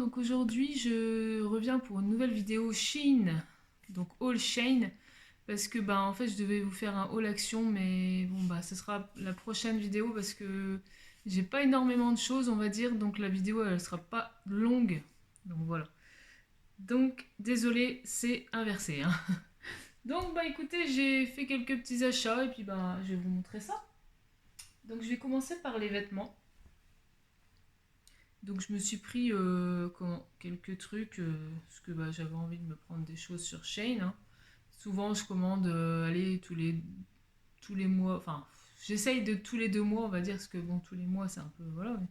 donc aujourd'hui je reviens pour une nouvelle vidéo Shein, donc haul Shein, parce que bah en fait je devais vous faire un haul action, mais bon bah ce sera la prochaine vidéo parce que j'ai pas énormément de choses on va dire, donc la vidéo elle sera pas longue, donc voilà. Donc désolé, c'est inversé, hein. Donc bah écoutez, j'ai fait quelques petits achats et puis bah je vais vous montrer ça. Donc je vais commencer par les vêtements. Donc je me suis pris quelques trucs, parce que bah, j'avais envie de me prendre des choses sur Shein, hein. Souvent je commande allez, tous les mois, enfin j'essaye de tous les 2 mois on va dire, parce que bon tous les mois c'est un peu, voilà. Mais...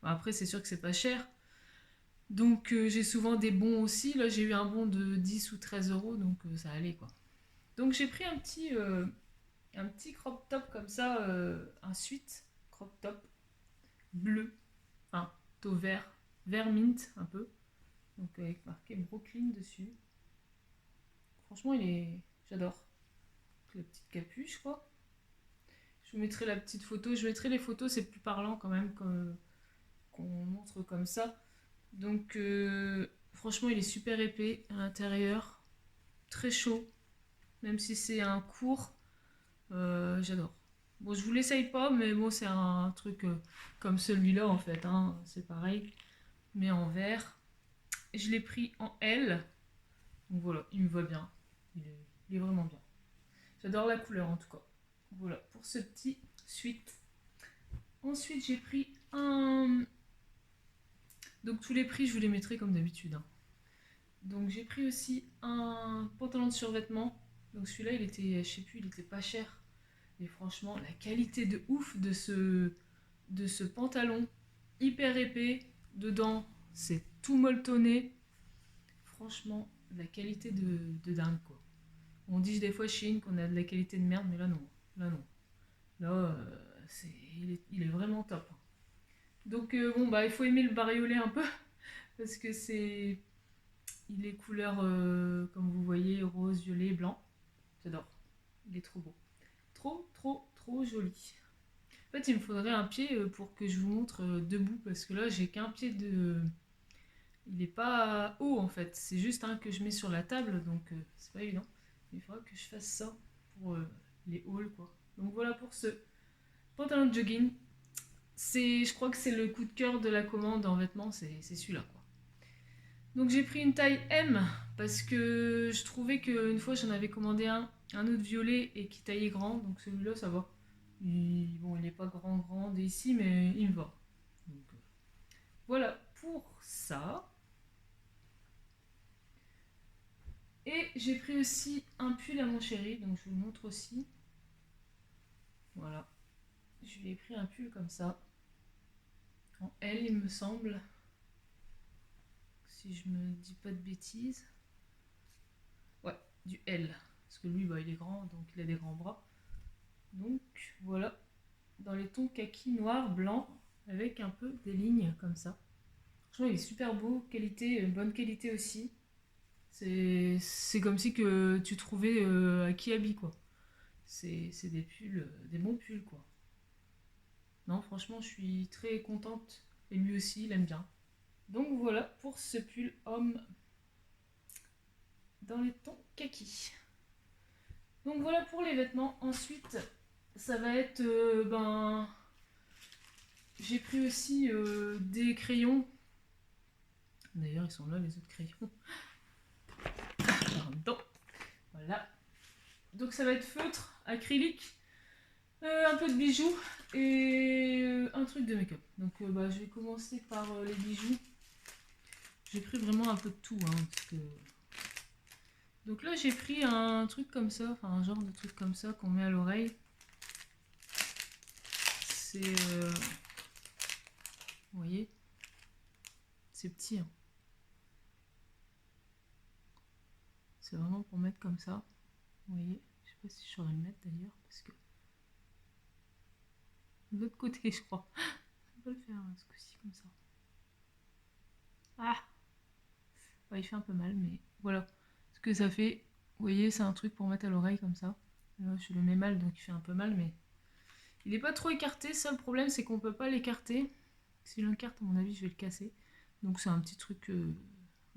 Bon, après c'est sûr que c'est pas cher. Donc j'ai souvent des bons aussi, là j'ai eu un bon de 10 ou 13 euros, donc ça allait quoi. Donc j'ai pris un petit crop top comme ça, un suite crop top bleu, enfin taux vert, vert mint un peu. Donc avec marqué Brooklyn dessus. Franchement, il est. J'adore. La petite capuche, quoi. Je vous mettrai la petite photo. Je mettrai les photos, c'est plus parlant quand même qu'on montre comme ça. Donc, franchement, il est super épais à l'intérieur. Très chaud. Même si c'est un court, j'adore. Bon, je vous l'essaye pas, mais bon, c'est un truc comme celui-là en fait, hein. C'est pareil, mais en vert. Je l'ai pris en L. Donc voilà, il me va bien. Il est vraiment bien. J'adore la couleur en tout cas. Voilà pour ce petit suite. Ensuite, j'ai pris un. Donc, tous les prix, je vous les mettrai comme d'habitude, hein. Donc, j'ai pris aussi un pantalon de survêtement. Donc, celui-là, il était, je sais plus, il était pas cher. Et franchement, la qualité de ouf de ce pantalon, hyper épais. Dedans, c'est tout molletonné. Franchement, la qualité de dingue, quoi. On dit des fois Shein qu'on a de la qualité de merde, mais là, non. Là, non. Là, il est vraiment top. Donc bon bah il faut aimer le bariolé un peu parce que il est couleur comme vous voyez rose, violet, blanc. J'adore. Il est trop beau. Trop trop trop joli. En fait il me faudrait un pied pour que je vous montre debout parce que là j'ai qu'un pied de. Il est pas haut en fait. C'est juste un que je mets sur la table donc c'est pas évident. Il faudra que je fasse ça pour les hauls quoi. Donc voilà pour ce pantalon de jogging. Je crois que c'est le coup de cœur de la commande en vêtements, c'est celui-là quoi. Donc j'ai pris une taille M parce que je trouvais qu'une fois j'en avais commandé un autre violet et qui taillait grand, donc celui-là ça va. Bon, il n'est pas grand ici, mais il me va. Donc, voilà pour ça. Et j'ai pris aussi un pull à mon chéri, donc je vous le montre aussi. Voilà. Je lui ai pris un pull comme ça. En L, il me semble. Si je me dis pas de bêtises. Ouais, du L. Parce que lui, bah, il est grand, donc il a des grands bras. Donc voilà, dans les tons kaki, noir, blanc, avec un peu des lignes comme ça. Franchement, il est super beau, qualité, bonne qualité aussi. C'est comme si que tu trouvais à Kiabi, quoi. C'est des pulls, des bons pulls, quoi. Non, franchement, je suis très contente. Et lui aussi, il aime bien. Donc voilà pour ce pull homme dans les tons kaki. Donc voilà pour les vêtements. Ensuite, ça va être j'ai pris aussi des crayons. D'ailleurs, ils sont là, les autres crayons. Pardon. Voilà. Donc, ça va être feutre, acrylique, un peu de bijoux et un truc de make-up. Donc, je vais commencer par les bijoux. J'ai pris vraiment un peu de tout, hein, parce que... Donc là, j'ai pris un truc comme ça, enfin un genre de truc comme ça qu'on met à l'oreille. C'est... vous voyez, c'est petit, hein. C'est vraiment pour mettre comme ça. Vous voyez, je sais pas si je saurais le mettre d'ailleurs, parce que... De l'autre côté, je crois. Je vais pas le faire ce coup-ci comme ça. Ah ouais, il fait un peu mal, mais voilà. Ce que ça fait, vous voyez, c'est un truc pour mettre à l'oreille comme ça. Là, je le mets mal, donc il fait un peu mal, mais... Il est pas trop écarté, ça le problème, c'est qu'on peut pas l'écarter. Si je l'écarte, à mon avis, je vais le casser. Donc c'est un petit truc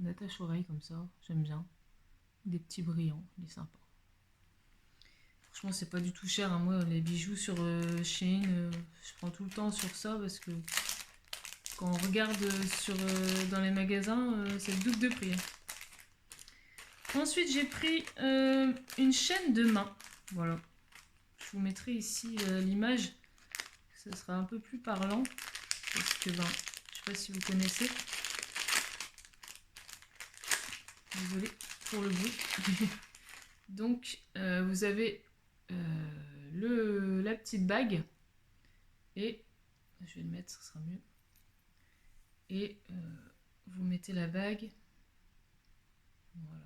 on attache oreille comme ça, j'aime bien. Des petits brillants, il est sympa. Franchement, c'est pas du tout cher, hein. Moi, les bijoux sur Shein, je prends tout le temps sur ça parce que quand on regarde dans les magasins, c'est le double de prix. Ensuite, j'ai pris une chaîne de main. Voilà. Je vous mettrai ici l'image. Ça sera un peu plus parlant. Parce que, ben, je sais pas si vous connaissez. Désolée pour le bruit. Donc, vous avez la petite bague. Et, je vais le mettre, ce sera mieux. Et vous mettez la bague. Voilà.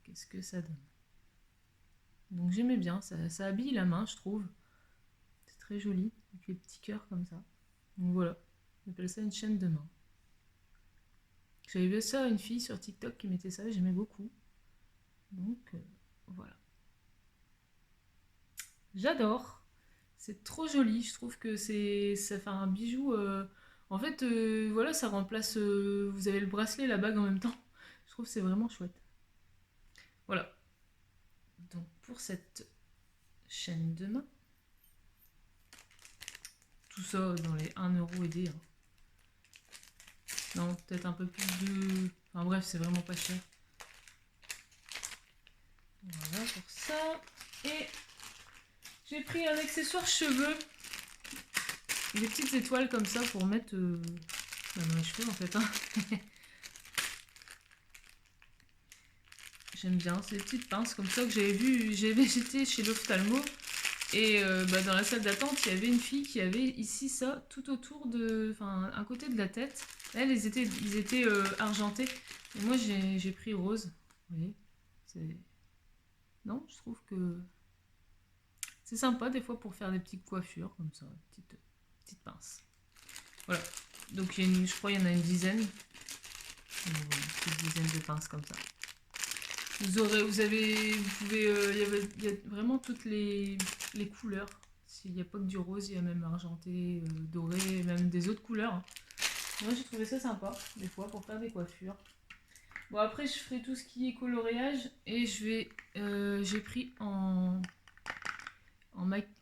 Qu'est-ce que ça donne? Donc j'aimais bien, ça habille la main, je trouve. C'est très joli, avec les petits cœurs comme ça. Donc voilà, on appelle ça une chaîne de main. J'avais vu ça, une fille sur TikTok qui mettait ça, j'aimais beaucoup. Donc voilà. J'adore. C'est trop joli, je trouve que ça fait un bijou. En fait, voilà, ça remplace. Vous avez le bracelet et la bague en même temps. Je trouve que c'est vraiment chouette. Voilà. Donc pour cette chaîne de main, tout ça dans les 1€ aidés. Hein. Non, peut-être un peu plus de... Enfin bref, c'est vraiment pas cher. Voilà pour ça. Et j'ai pris un accessoire cheveux. Des petites étoiles comme ça pour mettre dans les cheveux en fait. Hein. J'aime bien, c'est des petites pinces comme ça que j'avais vu. J'étais chez l'ophtalmo et dans la salle d'attente, il y avait une fille qui avait ici ça tout autour de, enfin, un côté de la tête. Elle, ils étaient argentés. Et moi, j'ai pris rose. Vous voyez, non, je trouve que c'est sympa des fois pour faire des petites coiffures comme ça, petites pinces. Voilà. Donc je crois qu'il y en a une dizaine. Une petite dizaine de pinces comme ça. Il y a vraiment toutes les couleurs. S'il n'y a pas que du rose, il y a même argenté, doré, même des autres couleurs. Moi j'ai trouvé ça sympa, des fois, pour faire des coiffures. Bon, après je ferai tout ce qui est coloriage et j'ai pris en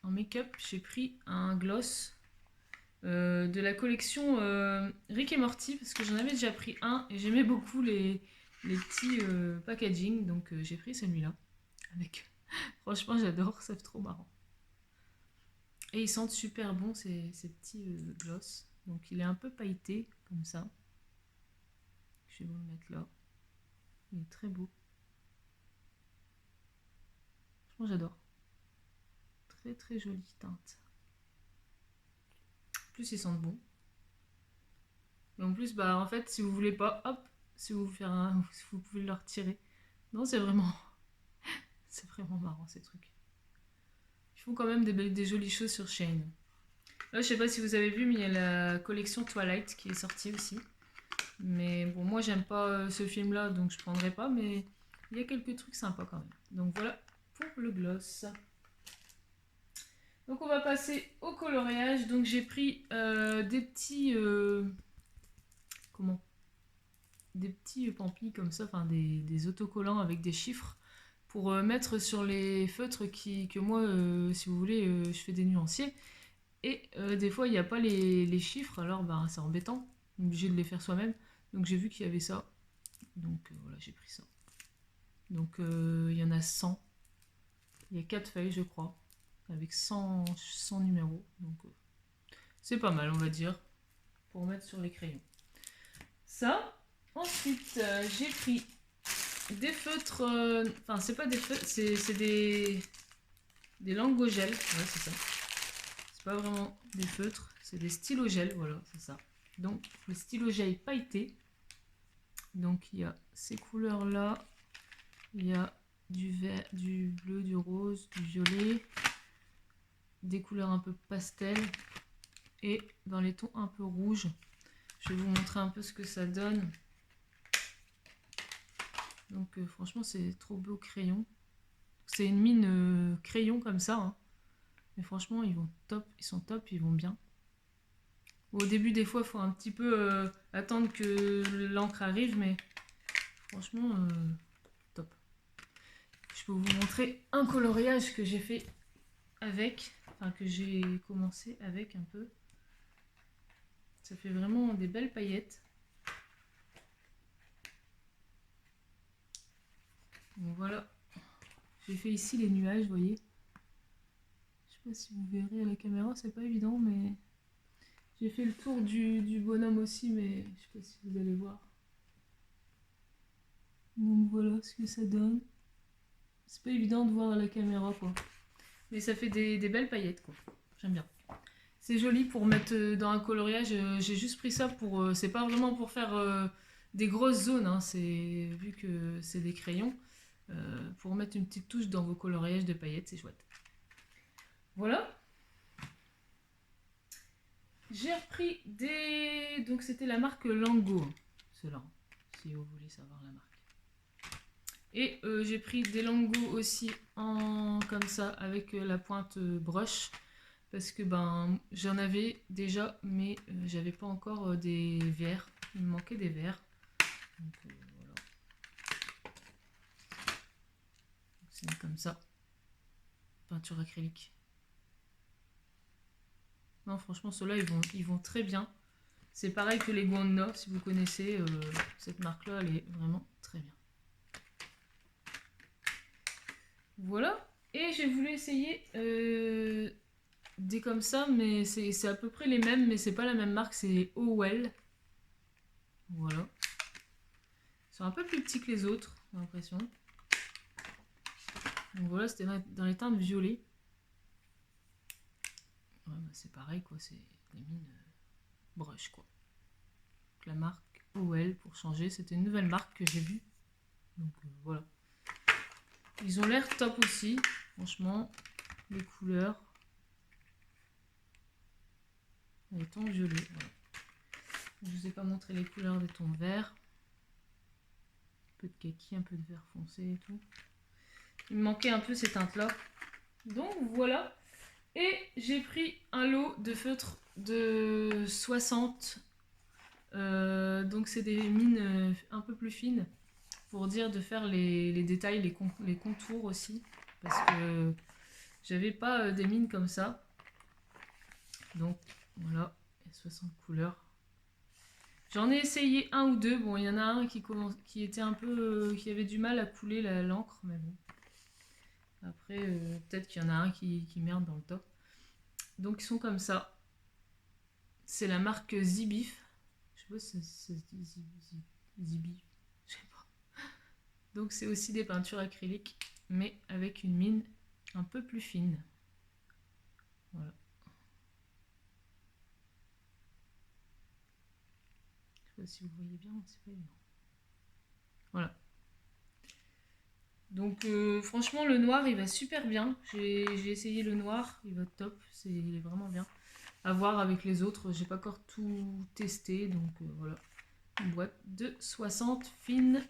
make-up, j'ai pris un gloss de la collection Rick et Morty parce que j'en avais déjà pris un et j'aimais beaucoup les petits packaging, donc j'ai pris celui-là. Franchement, j'adore, c'est trop marrant. Et ils sentent super bon ces petits gloss. Donc il est un peu pailleté, comme ça. Je vais vous le mettre là. Il est très beau. Franchement, j'adore. Très très jolie teinte. En plus, ils sentent bon. Et en plus, en fait, si vous voulez pas, hop, si vous pouvez le retirer. Non, c'est vraiment marrant ces trucs. Ils font quand même des jolies choses sur Shein. Là, je sais pas si vous avez vu, mais il y a la collection Twilight qui est sortie aussi. Mais bon, moi j'aime pas ce film-là, donc je prendrai pas, mais il y a quelques trucs sympas quand même. Donc voilà pour le gloss. Donc on va passer au coloriage. Donc j'ai pris des petits... des petits pampis comme ça, enfin des autocollants avec des chiffres pour mettre sur les feutres que moi, si vous voulez, je fais des nuanciers. Et des fois, il n'y a pas les chiffres, alors c'est embêtant. On est obligé de les faire soi-même. Donc j'ai vu qu'il y avait ça. Donc voilà, j'ai pris ça. Donc il y en a 100. Il y a 4 feuilles, je crois, avec 100 numéros. Donc c'est pas mal, on va dire, pour mettre sur les crayons. Ça. Ensuite, j'ai pris des feutres. Enfin, c'est pas des feutres, c'est des langues au gel. Ouais, c'est ça. C'est pas vraiment des feutres, c'est des stylos gel. Voilà, c'est ça. Donc, le stylo gel pailleté. Donc, il y a ces couleurs-là. Il y a du vert, du bleu, du rose, du violet. Des couleurs un peu pastel. Et dans les tons un peu rouges. Je vais vous montrer un peu ce que ça donne. Donc franchement c'est trop beau crayon. C'est une mine crayon comme ça. Hein. Mais franchement ils sont top, ils vont bien. Au début, des fois, il faut un petit peu attendre que l'encre arrive, mais franchement, top. Je peux vous montrer un coloriage que j'ai fait avec, enfin que j'ai commencé avec un peu. Ça fait vraiment des belles paillettes. Donc voilà, j'ai fait ici les nuages, vous voyez. Je sais pas si vous verrez à la caméra, c'est pas évident, mais j'ai fait le tour du bonhomme aussi, mais je sais pas si vous allez voir. Donc voilà ce que ça donne. C'est pas évident de voir à la caméra, quoi. Mais ça fait des belles paillettes, quoi. J'aime bien. C'est joli pour mettre dans un coloriage. J'ai juste pris ça pour... c'est pas vraiment pour faire des grosses zones, hein. C'est, vu que c'est des crayons. Pour mettre une petite touche dans vos coloriages de paillettes, c'est chouette. Voilà. J'ai repris des... Donc c'était la marque Lango, ceux-là, si vous voulez savoir la marque. Et j'ai pris des Lango aussi en comme ça, avec la pointe brush. Parce que ben j'en avais déjà, mais j'avais pas encore des verres. Il me manquait des verres. Donc voilà. C'est comme ça. Peinture acrylique. Non, franchement, ceux-là, ils vont très bien. C'est pareil que les Guanna, si vous connaissez. Cette marque-là, elle est vraiment très bien. Voilà. Et j'ai voulu essayer des comme ça, mais c'est à peu près les mêmes, mais c'est pas la même marque, c'est Howell. Voilà. Ils sont un peu plus petits que les autres, j'ai l'impression. Donc voilà, c'était dans les teintes violet. Ouais, bah c'est pareil, quoi, c'est des mines brush, quoi. Donc la marque Howell, pour changer, c'était une nouvelle marque que j'ai vue. Donc voilà. Ils ont l'air top aussi, franchement, les couleurs. Les tons violets, voilà. Je vous ai pas montré les couleurs des tons verts. Un peu de kaki, un peu de vert foncé et tout. Il me manquait un peu ces teintes-là. Donc voilà. Et j'ai pris un lot de feutres de 60. Donc c'est des mines un peu plus fines. Pour dire de faire les détails, les contours aussi. Parce que j'avais pas des mines comme ça. Donc voilà, 60 couleurs. J'en ai essayé un ou deux. Bon, il y en a un qui était un peu... qui avait du mal à couler l'encre, mais bon. Après, peut-être qu'il y en a un qui merde dans le top. Donc ils sont comme ça. C'est la marque Zibif. Je sais pas si ça se dit Zibif. Je sais pas. Donc c'est aussi des peintures acryliques, mais avec une mine un peu plus fine. Voilà. Je sais pas si vous voyez bien, c'est pas évident. Voilà. Donc franchement le noir il va super bien. J'ai essayé le noir, il va top, il est vraiment bien. À voir avec les autres, j'ai pas encore tout testé, donc voilà. Une boîte de 60 fines.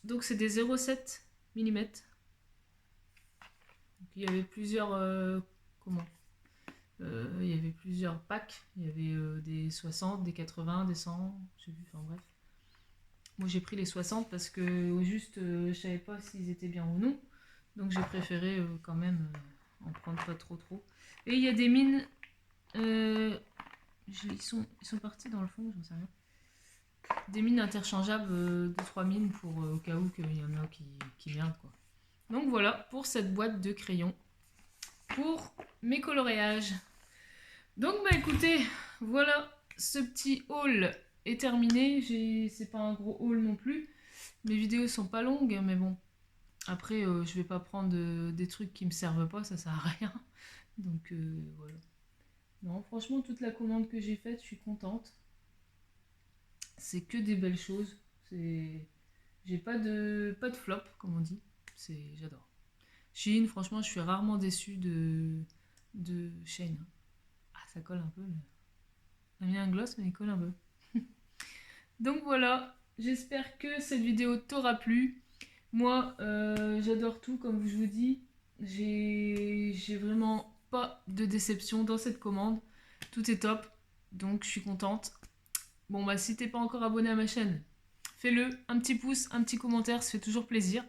Donc c'est des 0,7 mm. Donc, il y avait plusieurs il y avait plusieurs packs. Il y avait des 60, des 80, des 100, j'ai vu, enfin bref. Moi j'ai pris les 60 parce que au juste je savais pas s'ils étaient bien ou non. Donc j'ai préféré quand même en prendre pas trop. Et il y a des mines, ils sont partis dans le fond, j'en sais rien. Des mines interchangeables, 2-3 mines pour au cas où qu'il y en a qui merdent, quoi. Donc voilà pour cette boîte de crayons pour mes coloriages. Donc bah écoutez, voilà, ce petit haul est terminé. C'est pas un gros haul non plus. Mes vidéos sont pas longues, mais bon. Après, je vais pas prendre des trucs qui me servent pas, ça sert à rien. Donc voilà. Non, franchement, toute la commande que j'ai faite, je suis contente. C'est que des belles choses. J'ai pas de flop, comme on dit. J'adore. Shein, franchement, je suis rarement déçue de Shein. Ah, ça colle un peu. On a mis un gloss, mais il colle un peu. Donc voilà, j'espère que cette vidéo t'aura plu. Moi, j'adore tout, comme je vous dis. J'ai vraiment pas de déception dans cette commande. Tout est top. Donc je suis contente. Bon bah si t'es pas encore abonné à ma chaîne, fais-le, un petit pouce, un petit commentaire, ça fait toujours plaisir.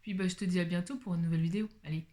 Puis bah je te dis à bientôt pour une nouvelle vidéo. Allez.